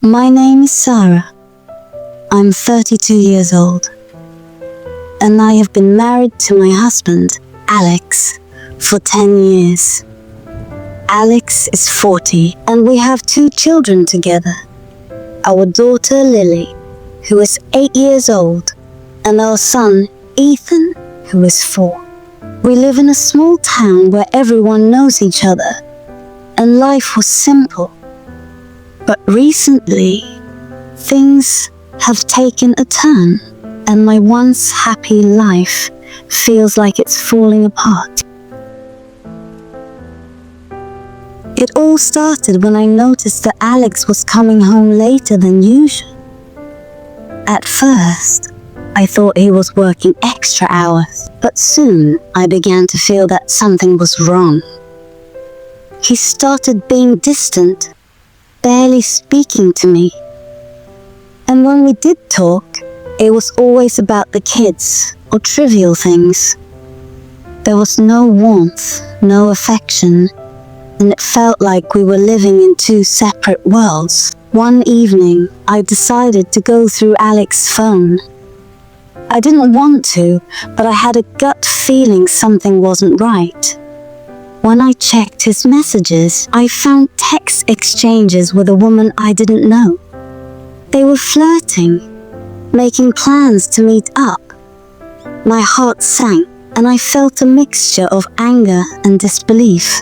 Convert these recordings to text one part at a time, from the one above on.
My name is Sarah. I'm 32 years old, and I have been married to my husband, Alex, for 10 years. Alex is 40, and we have 2 children together. Our daughter, Lily, who is 8 years old, and our son, Ethan, who is 4. We live in a small town where everyone knows each other, and life was simple. But recently, things have taken a turn, and my once happy life feels like it's falling apart. It all started when I noticed that Alex was coming home later than usual. At first, I thought he was working extra hours, but soon I began to feel that something was wrong. He started being distant, barely speaking to me. And when we did talk, it was always about the kids or trivial things. There was no warmth, no affection, and it felt like we were living in 2 separate worlds. One evening, I decided to go through Alex's phone. I didn't want to, but I had a gut feeling something wasn't right. When I checked his messages, I found text exchanges with a woman I didn't know. They were flirting, making plans to meet up. My heart sank, and I felt a mixture of anger and disbelief.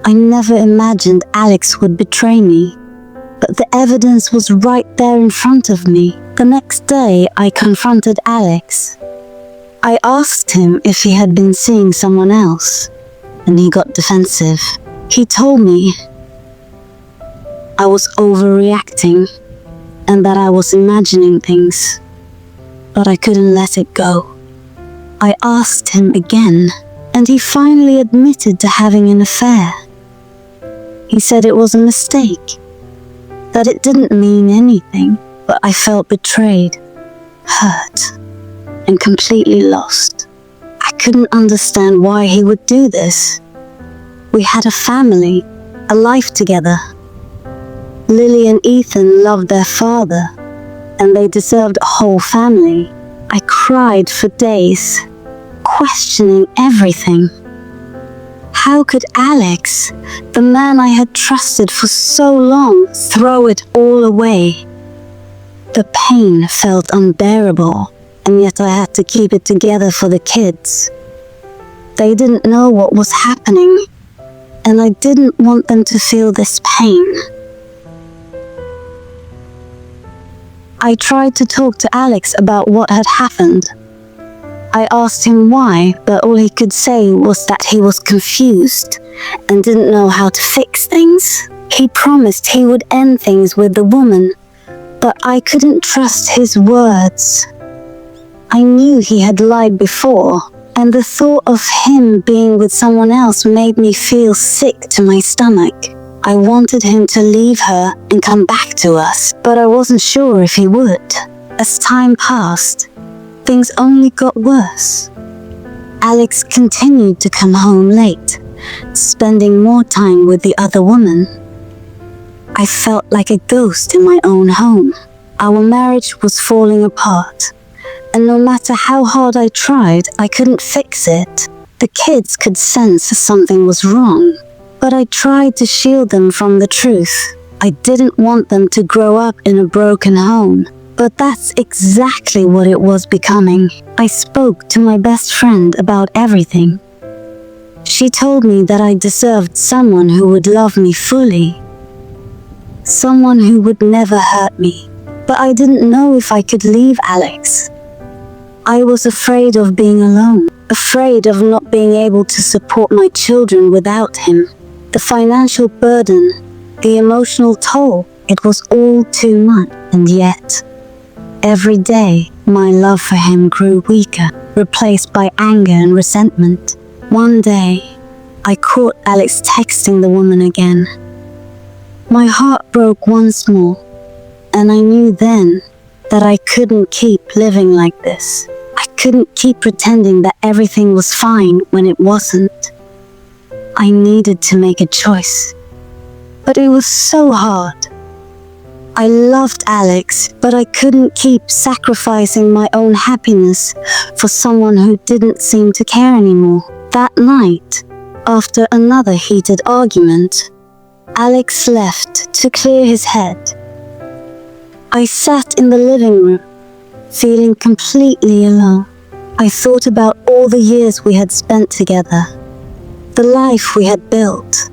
I never imagined Alex would betray me, but the evidence was right there in front of me. The next day, I confronted Alex. I asked him if he had been seeing someone else, and he got defensive. He told me I was overreacting and that I was imagining things, but I couldn't let it go. I asked him again, and he finally admitted to having an affair. He said it was a mistake, that it didn't mean anything, but I felt betrayed, hurt, and completely lost. I couldn't understand why he would do this. We had a family, a life together. Lily and Ethan loved their father, and they deserved a whole family. I cried for days, questioning everything. How could Alex, the man I had trusted for so long, throw it all away? The pain felt unbearable, and yet I had to keep it together for the kids. They didn't know what was happening, and I didn't want them to feel this pain. I tried to talk to Alex about what had happened. I asked him why, but all he could say was that he was confused and didn't know how to fix things. He promised he would end things with the woman, but I couldn't trust his words. I knew he had lied before, and the thought of him being with someone else made me feel sick to my stomach. I wanted him to leave her and come back to us, but I wasn't sure if he would. As time passed, things only got worse. Alex continued to come home late, spending more time with the other woman. I felt like a ghost in my own home. Our marriage was falling apart, and no matter how hard I tried, I couldn't fix it. The kids could sense something was wrong, but I tried to shield them from the truth. I didn't want them to grow up in a broken home, but that's exactly what it was becoming. I spoke to my best friend about everything. She told me that I deserved someone who would love me fully, someone who would never hurt me. But I didn't know if I could leave Alex. I was afraid of being alone, afraid of not being able to support my children without him. The financial burden, the emotional toll, it was all too much. And yet, every day, my love for him grew weaker, replaced by anger and resentment. One day, I caught Alex texting the woman again. My heart broke once more, and I knew then that I couldn't keep living like this. I couldn't keep pretending that everything was fine when it wasn't. I needed to make a choice, but it was so hard. I loved Alex, but I couldn't keep sacrificing my own happiness for someone who didn't seem to care anymore. That night, after another heated argument, Alex left to clear his head. I sat in the living room, feeling completely alone. I thought about all the years we had spent together, the life we had built,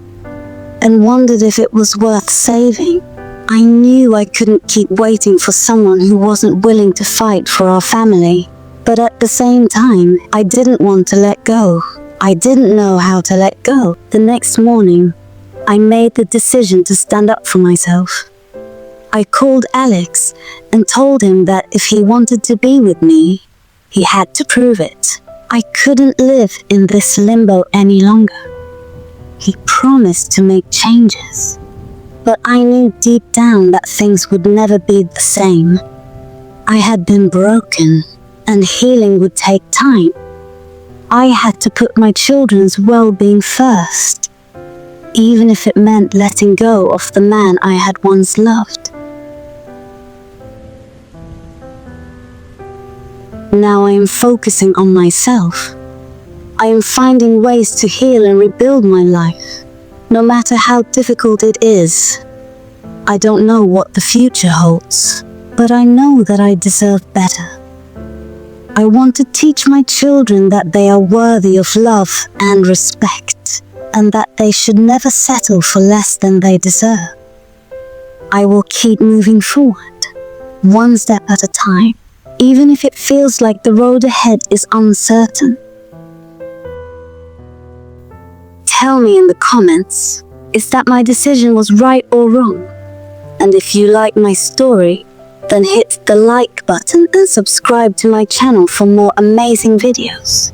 and wondered if it was worth saving. I knew I couldn't keep waiting for someone who wasn't willing to fight for our family. But at the same time, I didn't want to let go. I didn't know how to let go. The next morning, I made the decision to stand up for myself. I called Alex and told him that if he wanted to be with me, he had to prove it. I couldn't live in this limbo any longer. He promised to make changes, but I knew deep down that things would never be the same. I had been broken, and healing would take time. I had to put my children's well-being first, even if it meant letting go of the man I had once loved. Now I am focusing on myself. I am finding ways to heal and rebuild my life, no matter how difficult it is. I don't know what the future holds, but I know that I deserve better. I want to teach my children that they are worthy of love and respect, and that they should never settle for less than they deserve. I will keep moving forward, one step at a time, even if it feels like the road ahead is uncertain. Tell me in the comments, is that my decision was right or wrong? And if you like my story, then hit the like button and subscribe to my channel for more amazing videos.